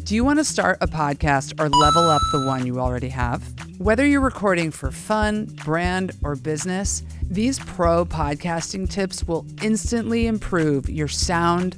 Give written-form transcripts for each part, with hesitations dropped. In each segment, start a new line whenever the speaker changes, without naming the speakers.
Do you want to start a podcast or level up the one you already have? Whether you're recording for fun, brand, or business, these pro podcasting tips will instantly improve your sound,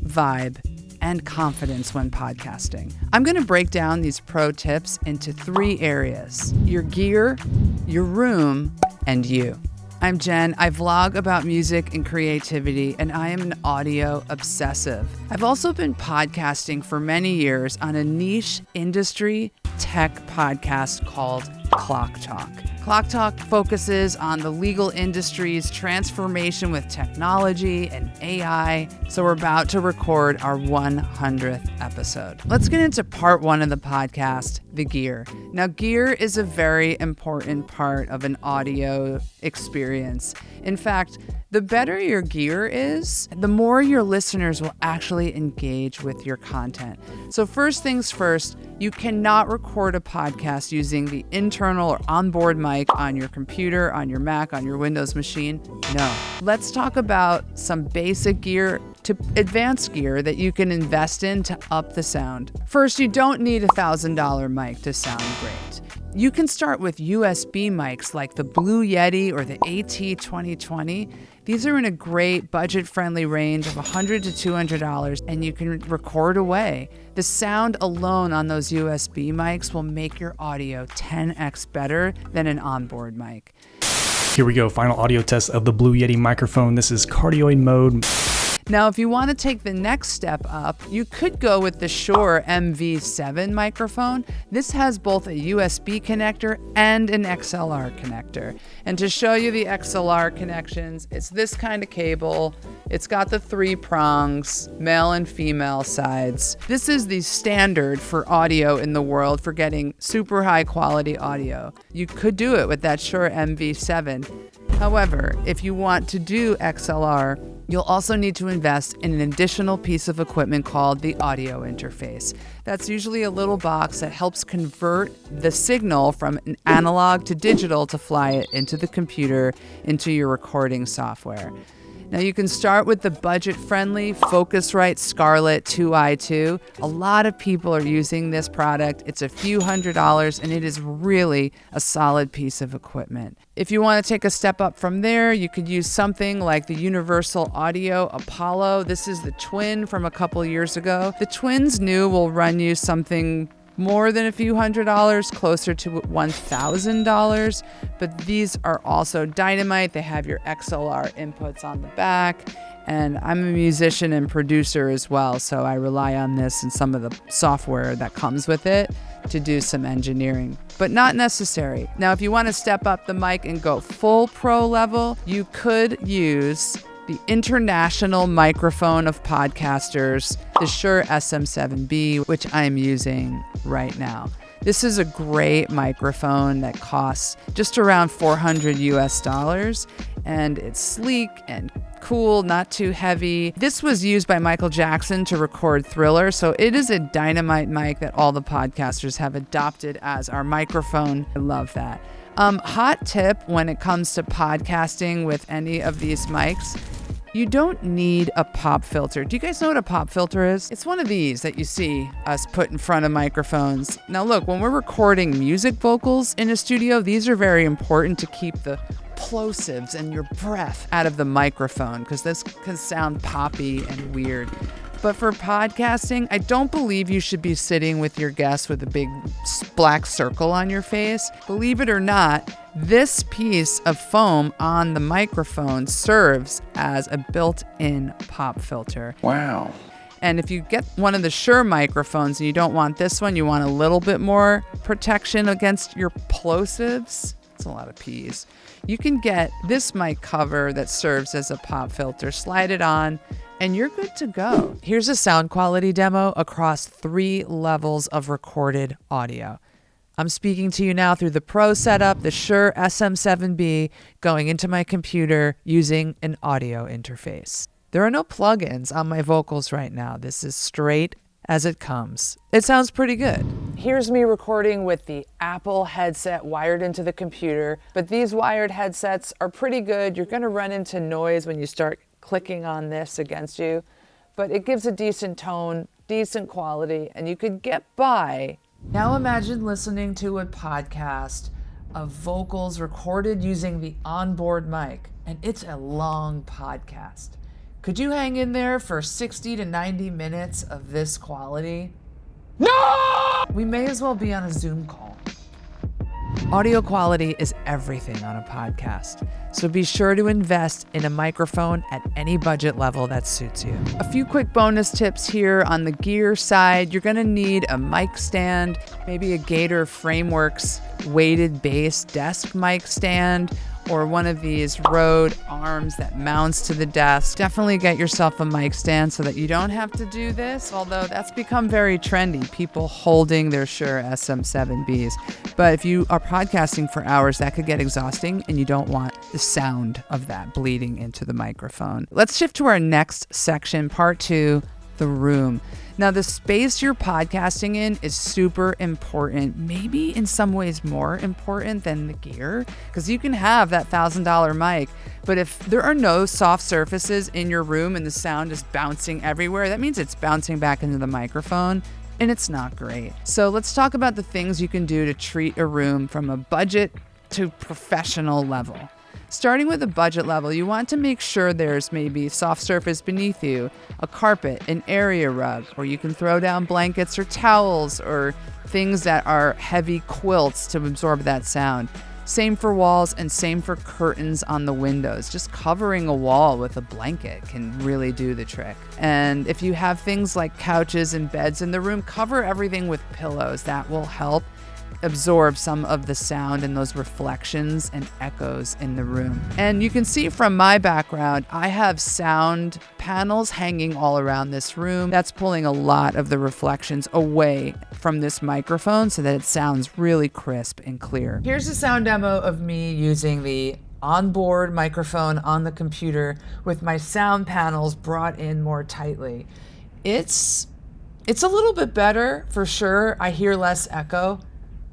vibe, and confidence when podcasting. I'm going to break down these pro tips into 3 areas: your gear, your room, and you. I'm Jen. I vlog about music and creativity, and I am an audio obsessive. I've also been podcasting for many years on a niche industry tech podcast called Clock Talk. Clock Talk focuses on the legal industry's transformation with technology and AI, so we're about to record our 100th episode. Let's get into part 1 of the podcast, the gear. Now, gear is a very important part of an audio experience. In fact, the better your gear is, the more your listeners will actually engage with your content. So first things first, you cannot record a podcast using the internal or onboard mic on your computer, on your Mac, on your Windows machine. No. Let's talk about some basic gear to advanced gear that you can invest in to up the sound. First, you don't need a $1,000 mic to sound great. You can start with USB mics like the Blue Yeti or the AT2020. These are in a great budget-friendly range of $100 to $200, and you can record away. The sound alone on those USB mics will make your audio 10x better than an onboard mic.
Here we go, final audio test of the Blue Yeti microphone. This is cardioid mode.
Now, if you want to take the next step up, you could go with the Shure MV7 microphone. This has both a USB connector and an XLR connector. And to show you the XLR connections, it's this kind of cable. It's got the 3 prongs, male and female sides. This is the standard for audio in the world for getting super high quality audio. You could do it with that Shure MV7. However, if you want to do XLR, you'll also need to invest in an additional piece of equipment called the audio interface. That's usually a little box that helps convert the signal from an analog to digital to fly it into the computer, into your recording software. Now, you can start with the budget-friendly Focusrite Scarlett 2i2. A lot of people are using this product. It's a few $100s, and it is really a solid piece of equipment. If you want to take a step up from there, you could use something like the Universal Audio Apollo. This is the Twin from a couple years ago. The Twins new will run you something more than a few $100s, closer to $1,000, but these are also dynamite. They have your XLR inputs on the back, and I'm a musician and producer as well, so I rely on this and some of the software that comes with it to do some engineering, but not necessary. Now, if you want to step up the mic and go full pro level, you could use the international microphone of podcasters, the Shure SM7B, which I'm using right now. This is a great microphone that costs just around $400 US, and it's sleek and cool, not too heavy. This was used by Michael Jackson to record Thriller, so it is a dynamite mic that all the podcasters have adopted as our microphone. I love that. Hot tip when it comes to podcasting with any of these mics, you don't need a pop filter. Do you guys know what a pop filter is? It's one of these that you see us put in front of microphones. Now look, when we're recording music vocals in a studio, these are very important to keep the plosives and your breath out of the microphone, because this can sound poppy and weird. But for podcasting, I don't believe you should be sitting with your guests with a big black circle on your face. Believe it or not, this piece of foam on the microphone serves as a built-in pop filter.
Wow.
And if you get one of the Shure microphones and you don't want this one, you want a little bit more protection against your plosives. It's a lot of P's. You can get this mic cover that serves as a pop filter, slide it on, and you're good to go. Here's a sound quality demo across 3 levels of recorded audio. I'm speaking to you now through the Pro setup, the Shure SM7B, going into my computer using an audio interface. There are no plugins on my vocals right now. This is straight as it comes. It sounds pretty good. Here's me recording with the Apple headset wired into the computer, but these wired headsets are pretty good. You're gonna run into noise when you start clicking on this against you, but it gives a decent tone decent quality, and you could get by. Now imagine listening to a podcast of vocals recorded using the onboard mic, and it's a long podcast. Could you hang in there for 60 to 90 minutes of this quality? No! We may as well be on a Zoom call. Audio quality is everything on a podcast, so be sure to invest in a microphone at any budget level that suits you. A few quick bonus tips here on the gear side. You're gonna need a mic stand, maybe a Gator Frameworks weighted base desk mic stand, or one of these Rode arms that mounts to the desk. Definitely get yourself a mic stand so that you don't have to do this, although that's become very trendy, people holding their Shure SM7Bs. But if you are podcasting for hours, that could get exhausting, and you don't want the sound of that bleeding into the microphone. Let's shift to our next section, part 2, the room. Now, the space you're podcasting in is super important, maybe in some ways more important than the gear, because you can have that $1,000 mic, but if there are no soft surfaces in your room and the sound is bouncing everywhere, that means it's bouncing back into the microphone, and it's not great. So let's talk about the things you can do to treat a room from a budget to professional level. Starting with a budget level, you want to make sure there's maybe soft surface beneath you, a carpet, an area rug, or you can throw down blankets or towels or things that are heavy quilts to absorb that sound. Same for walls and same for curtains on the windows. Just covering a wall with a blanket can really do the trick. And if you have things like couches and beds in the room, cover everything with pillows. That will help absorb some of the sound and those reflections and echoes in the room. And you can see from my background, I have sound panels hanging all around this room. That's pulling a lot of the reflections away from this microphone so that it sounds really crisp and clear. Here's a sound demo of me using the onboard microphone on the computer with my sound panels brought in more tightly. It's a little bit better for sure. I hear less echo,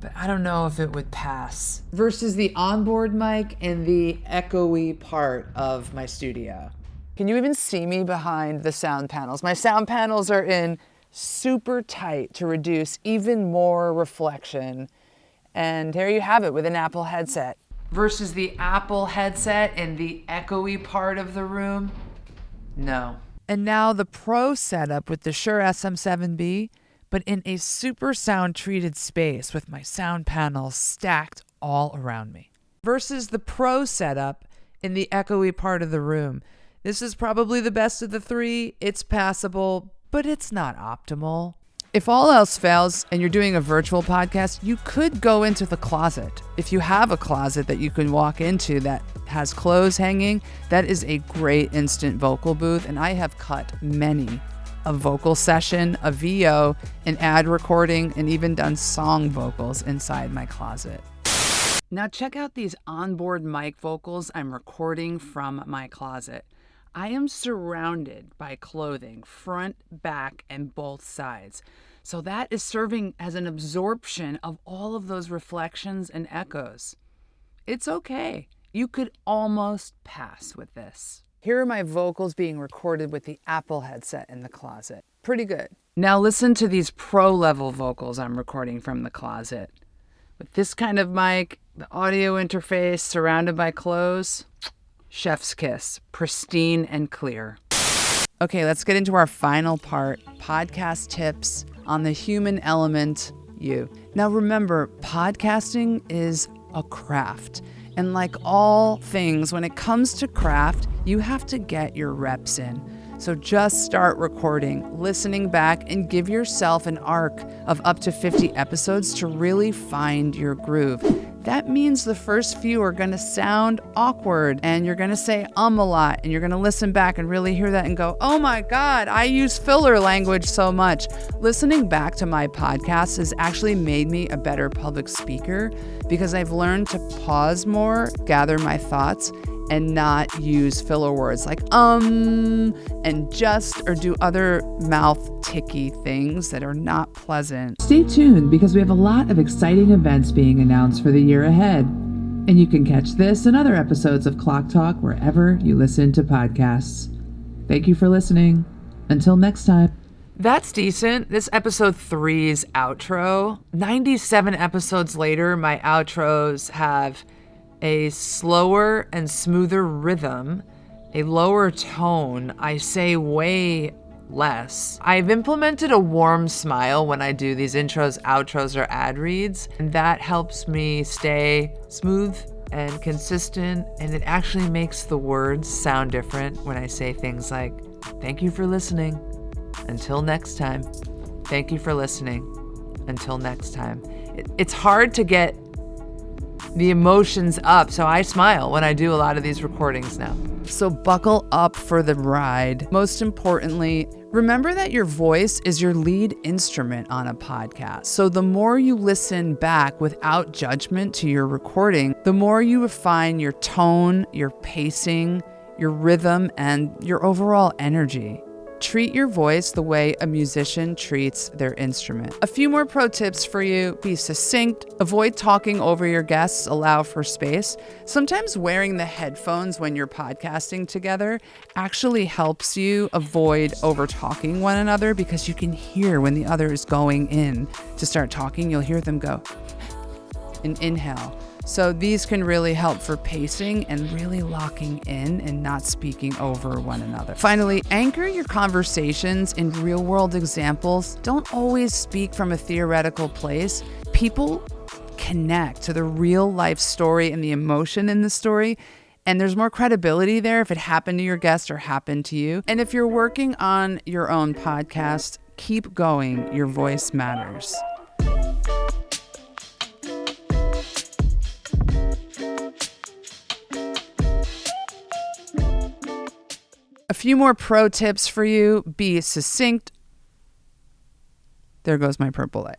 but I don't know if it would pass versus the onboard mic in the echoey part of my studio. Can you even see me behind the sound panels? My sound panels are in super tight to reduce even more reflection. And there you have it with an Apple headset. Versus the Apple headset in the echoey part of the room? No. And now the Pro setup with the Shure SM7B, but in a super sound treated space with my sound panels stacked all around me. Versus the Pro setup in the echoey part of the room. This is probably the best of the three. It's passable, but it's not optimal. If all else fails and you're doing a virtual podcast, you could go into the closet. If you have a closet that you can walk into that has clothes hanging, that is a great instant vocal booth, and I have cut many a vocal session, a VO, an ad recording, and even done song vocals inside my closet. Now check out these onboard mic vocals I'm recording from my closet. I am surrounded by clothing, front, back, and both sides. So that is serving as an absorption of all of those reflections and echoes. It's okay. You could almost pass with this. Here are my vocals being recorded with the Apple headset in the closet. Pretty good. Now listen to these pro level vocals I'm recording from the closet. With this kind of mic, the audio interface surrounded by clothes, chef's kiss, pristine and clear. Okay, let's get into our final part, podcast tips on the human element, you. Now remember, podcasting is a craft. And like all things, when it comes to craft, you have to get your reps in. So just start recording, listening back, and give yourself an arc of up to 50 episodes to really find your groove. That means the first few are going to sound awkward, and you're going to say a lot, and you're going to listen back and really hear that and go, oh my God, I use filler language so much. Listening back to my podcast has actually made me a better public speaker because I've learned to pause more, gather my thoughts, and not use filler words like and just, or do other mouth ticky things that are not pleasant. Stay tuned because we have a lot of exciting events being announced for the year ahead. And you can catch this and other episodes of Clock Talk wherever you listen to podcasts. Thank you for listening. Until next time. That's decent. This episode 3's outro. 97 episodes later, my outros have a slower and smoother rhythm, a lower tone. I say way less. I've implemented a warm smile when I do these intros, outros, or ad reads, and that helps me stay smooth and consistent, and it actually makes the words sound different when I say things like, thank you for listening. Until next time. Thank you for listening. Until next time. It's hard to get the emotions up, so I smile when I do a lot of these recordings now. So buckle up for the ride. Most importantly, remember that your voice is your lead instrument on a podcast. So the more you listen back without judgment to your recording, the more you refine your tone, your pacing, your rhythm, and your overall energy. Treat your voice the way a musician treats their instrument. A few more pro tips for you. Be succinct. Avoid talking over your guests. Allow for space. Sometimes wearing the headphones when you're podcasting together actually helps you avoid over talking one another, because you can hear when the other is going in to start talking. You'll hear them go and inhale. So these can really help for pacing and really locking in and not speaking over one another. Finally, anchor your conversations in real-world examples. Don't always speak from a theoretical place. People connect to the real-life story and the emotion in the story, and there's more credibility there if it happened to your guest or happened to you. And if you're working on your own podcast, keep going. Your voice matters. A few more pro tips for you. Be succinct. There goes my purple light.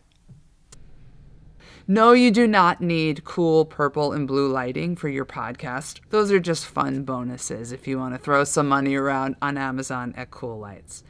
No, you do not need cool purple and blue lighting for your podcast. Those are just fun bonuses if you want to throw some money around on Amazon at cool lights.